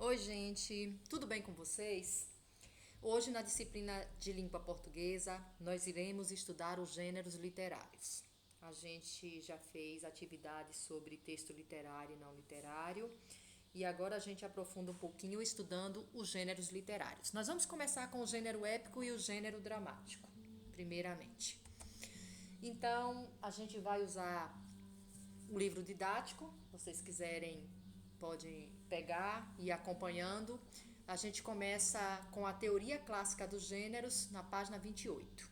Oi, gente, tudo bem com vocês? Hoje, na disciplina de língua portuguesa, nós iremos estudar os gêneros literários. A gente já fez atividades sobre texto literário e não literário, e agora a gente aprofunda um pouquinho estudando os gêneros literários. Nós vamos começar com o gênero épico e o gênero dramático, primeiramente. Então, a gente vai usar o livro didático, vocês quiserem podem pegar e ir acompanhando. A gente começa com a teoria clássica dos gêneros na página 28.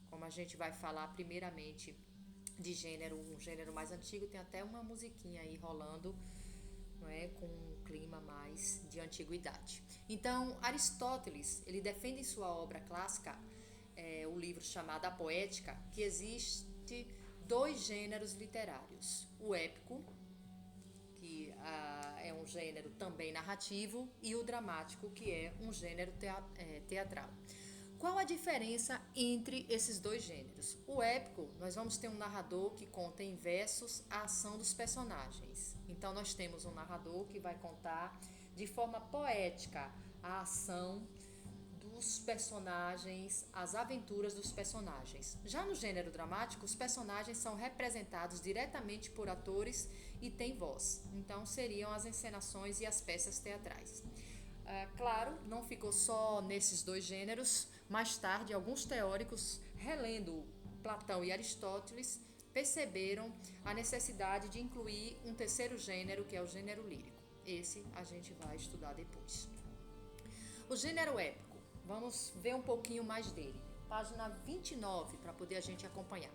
Como a gente vai falar primeiramente de gênero, um gênero mais antigo, tem até uma musiquinha aí rolando, não é, com um clima mais de antiguidade. Então, Aristóteles, ele defende em sua obra clássica, o livro chamado A Poética, que existe dois gêneros literários: o épico, que é um gênero também narrativo, e o dramático, que é um gênero teatral. Qual a diferença entre esses dois gêneros? O épico, nós vamos ter um narrador que conta em versos a ação dos personagens. Então, nós temos um narrador que vai contar de forma poética a ação dos personagens, as aventuras dos personagens. Já no gênero dramático, os personagens são representados diretamente por atores e têm voz. Então, seriam as encenações e as peças teatrais. Claro, não ficou só nesses dois gêneros. Mais tarde, alguns teóricos, relendo Platão e Aristóteles, perceberam a necessidade de incluir um terceiro gênero, que é o gênero lírico. Esse a gente vai estudar depois. O gênero épico, vamos ver um pouquinho mais dele. Página 29, para poder a gente acompanhar.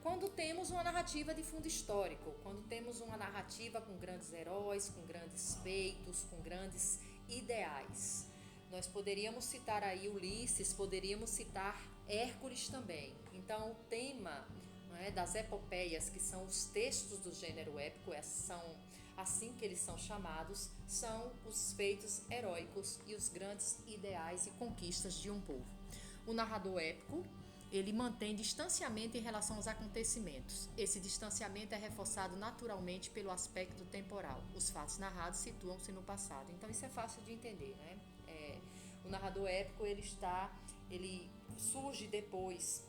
Quando temos uma narrativa de fundo histórico, quando temos uma narrativa com grandes heróis, com grandes feitos, com grandes ideais. Nós poderíamos citar aí Ulisses, poderíamos citar Hércules também. Então, o tema, das epopeias, que são os textos do gênero épico, são assim que eles são chamados, são os feitos heróicos e os grandes ideais e conquistas de um povo. O narrador épico, ele mantém distanciamento em relação aos acontecimentos. Esse distanciamento é reforçado naturalmente pelo aspecto temporal. Os fatos narrados situam-se no passado. Então isso é fácil de entender, né? O narrador épico, ele surge depois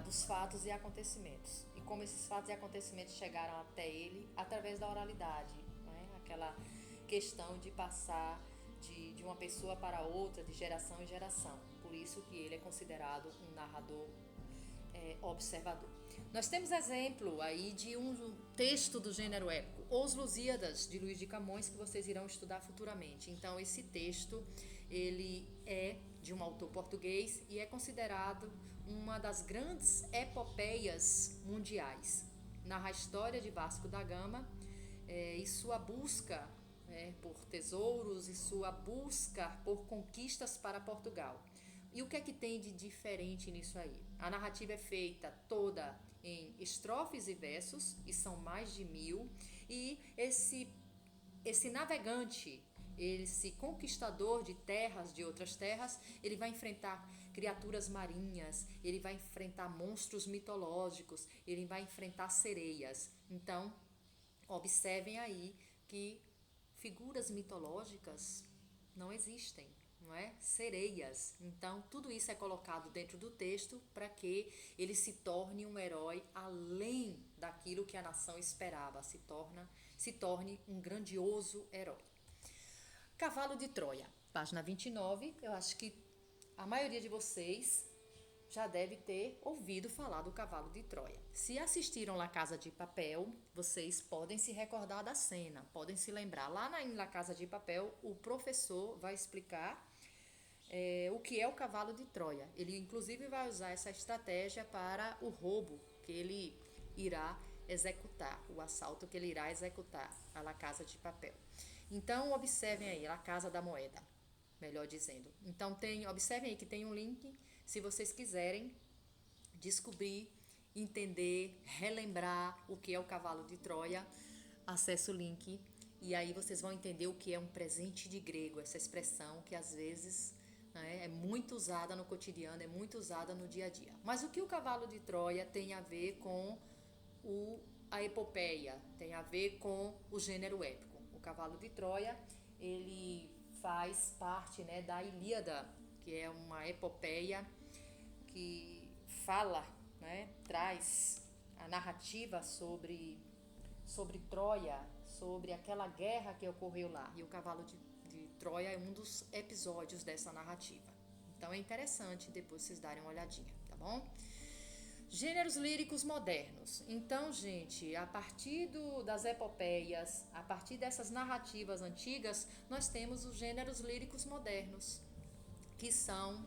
dos fatos e acontecimentos. E como esses fatos e acontecimentos chegaram até ele através da oralidade, né? Aquela questão de passar de uma pessoa para outra, de geração em geração. Por isso que ele é considerado um narrador observador. Nós temos exemplo aí de um texto do gênero épico, Os Lusíadas, de Luís de Camões, que vocês irão estudar futuramente. Então, esse texto, ele é de um autor português e é considerado uma das grandes epopeias mundiais. Narra a história de Vasco da Gama e sua busca por tesouros e sua busca por conquistas para Portugal. E o que é que tem de diferente nisso aí? A narrativa é feita toda em estrofes e versos, e são mais de 1000, e esse navegante, esse conquistador de terras, de outras terras, ele vai enfrentar criaturas marinhas, ele vai enfrentar monstros mitológicos, ele vai enfrentar sereias. Então, observem aí que figuras mitológicas não existem, não é? Sereias. Então, tudo isso é colocado dentro do texto para que ele se torne um herói além daquilo que a nação esperava, se torne um grandioso herói. Cavalo de Troia, página 29. Eu acho que a maioria de vocês já deve ter ouvido falar do Cavalo de Troia. Se assistiram La Casa de Papel, vocês podem se recordar da cena, podem se lembrar. Lá na La Casa de Papel, o professor vai explicar o que é o Cavalo de Troia. Ele, inclusive, vai usar essa estratégia para o roubo que ele irá executar, o assalto que ele irá executar a La Casa de Papel. Então, observem aí, La Casa da Moeda, melhor dizendo. Então, observem aí que tem um link, se vocês quiserem descobrir, entender, relembrar o que é o Cavalo de Troia, acesse o link e aí vocês vão entender o que é um presente de grego, essa expressão que às vezes é muito usada no cotidiano, é muito usada no dia a dia. Mas o que o Cavalo de Troia tem a ver com a epopeia, tem a ver com o gênero épico? O Cavalo de Troia, ele faz parte, né, da Ilíada, que é uma epopeia que fala, né, traz a narrativa sobre Troia, sobre aquela guerra que ocorreu lá. E o cavalo de Troia é um dos episódios dessa narrativa. Então é interessante depois vocês darem uma olhadinha, tá bom? Gêneros líricos modernos. Então, gente, a partir das epopeias, a partir dessas narrativas antigas, nós temos os gêneros líricos modernos, que são,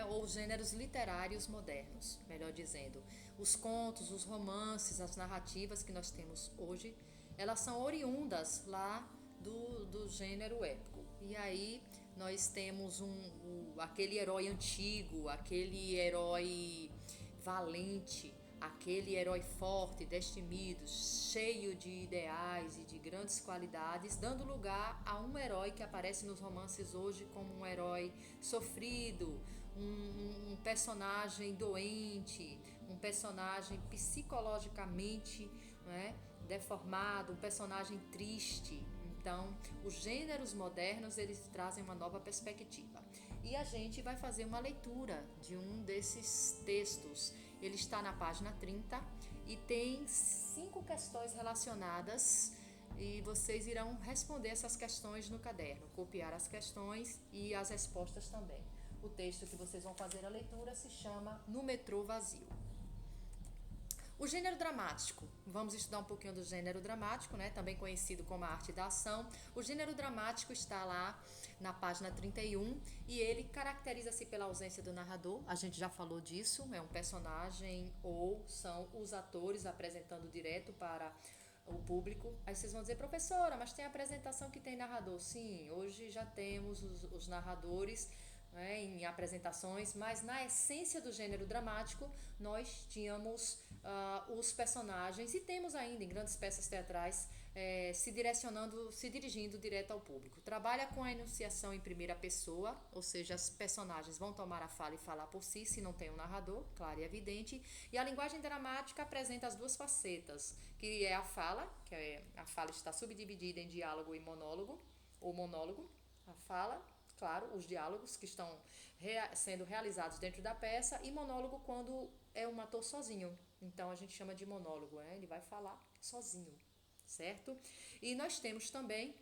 ou gêneros literários modernos, melhor dizendo. Os contos, os romances, as narrativas que nós temos hoje, elas são oriundas lá do gênero épico. E aí nós temos aquele herói antigo, aquele herói valente, aquele herói forte, destemido, cheio de ideais e de grandes qualidades, dando lugar a um herói que aparece nos romances hoje como um herói sofrido, um personagem doente, um personagem psicologicamente, né, deformado, um personagem triste. Então, os gêneros modernos, eles trazem uma nova perspectiva. E a gente vai fazer uma leitura de um desses textos. Ele está na página 30 e tem 5 questões relacionadas e vocês irão responder essas questões no caderno, copiar as questões e as respostas também. O texto que vocês vão fazer a leitura se chama No Metrô Vazio. O gênero dramático, vamos estudar um pouquinho do gênero dramático, né? Também conhecido como a arte da ação. O gênero dramático está lá na página 31 e ele caracteriza-se pela ausência do narrador, a gente já falou disso, é um personagem ou são os atores apresentando direto para o público. Aí vocês vão dizer, professora, mas tem apresentação que tem narrador. Sim, hoje já temos os narradores, né, em apresentações, mas na essência do gênero dramático nós tínhamos os personagens e temos ainda em grandes peças teatrais se dirigindo direto ao público. Trabalha com a enunciação em primeira pessoa, ou seja, as personagens vão tomar a fala e falar por si, se não tem um narrador, claro e evidente. E a linguagem dramática apresenta as duas facetas, que é a fala, a fala está subdividida em diálogo e monólogo, ou monólogo, a fala, claro, os diálogos que estão sendo realizados dentro da peça, e monólogo quando é um ator sozinho. Então a gente chama de monólogo, né? Ele vai falar sozinho, certo? E nós temos também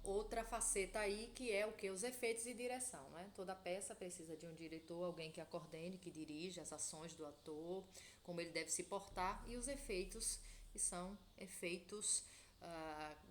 outra faceta aí, que é o que? Os efeitos e direção, né? Toda peça precisa de um diretor, alguém que a coordene, que dirija as ações do ator, como ele deve se portar, e os efeitos, que são efeitos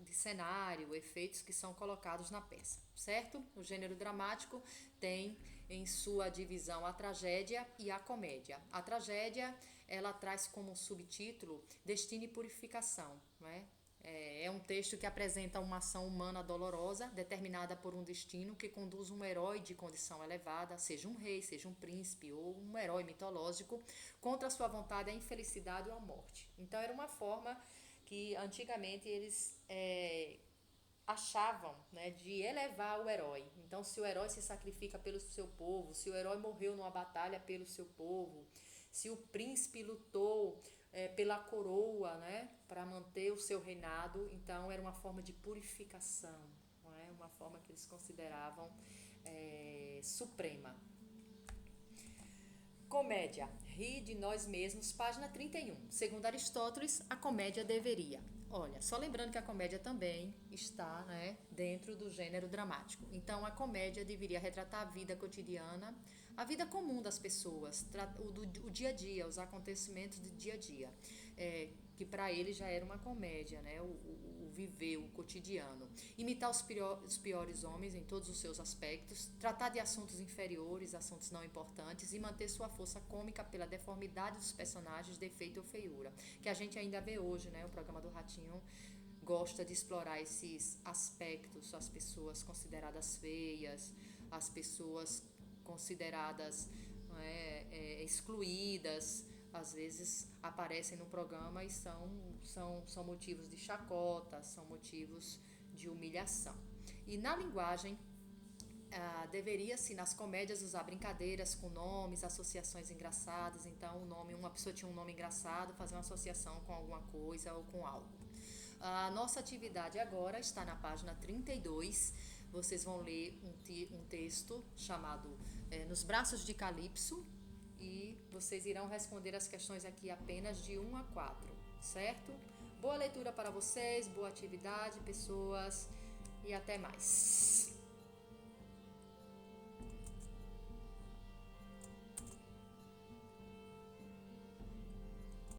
de cenário, efeitos que são colocados na peça, certo? O gênero dramático tem em sua divisão a tragédia e a comédia. A tragédia, ela traz como subtítulo Destino e Purificação, né? É um texto que apresenta uma ação humana dolorosa, determinada por um destino que conduz um herói de condição elevada, seja um rei, seja um príncipe ou um herói mitológico, contra a sua vontade, a infelicidade ou a morte. Então era uma forma que antigamente eles achavam, né, de elevar o herói. Então, se o herói se sacrifica pelo seu povo, se o herói morreu numa batalha pelo seu povo, se o príncipe lutou pela coroa, né, para manter o seu reinado, então era uma forma de purificação, não é? Uma forma que eles consideravam suprema. Comédia, ri de nós mesmos, página 31. Segundo Aristóteles, a comédia deveria. Olha, só lembrando que a comédia também está, né, dentro do gênero dramático. Então, a comédia deveria retratar a vida cotidiana, a vida comum das pessoas, o dia a dia, os acontecimentos do dia a dia, que para ele já era uma comédia, né, o viver, o cotidiano. Imitar os piores homens em todos os seus aspectos, tratar de assuntos inferiores, assuntos não importantes e manter sua força cômica pela deformidade dos personagens, defeito ou feiura, que a gente ainda vê hoje, né, o programa do Ratinho gosta de explorar esses aspectos, as pessoas consideradas feias, as pessoas consideradas excluídas, às vezes aparecem no programa e são motivos de chacota, são motivos de humilhação. E na linguagem, deveria-se nas comédias usar brincadeiras com nomes, associações engraçadas. Então, uma pessoa tinha um nome engraçado, fazer uma associação com alguma coisa ou com algo. A nossa atividade agora está na página 32. Vocês vão ler um texto chamado Nos Braços de Calypso e vocês irão responder as questões aqui apenas de 1 a 4, certo? Boa leitura para vocês, boa atividade, pessoas, e até mais.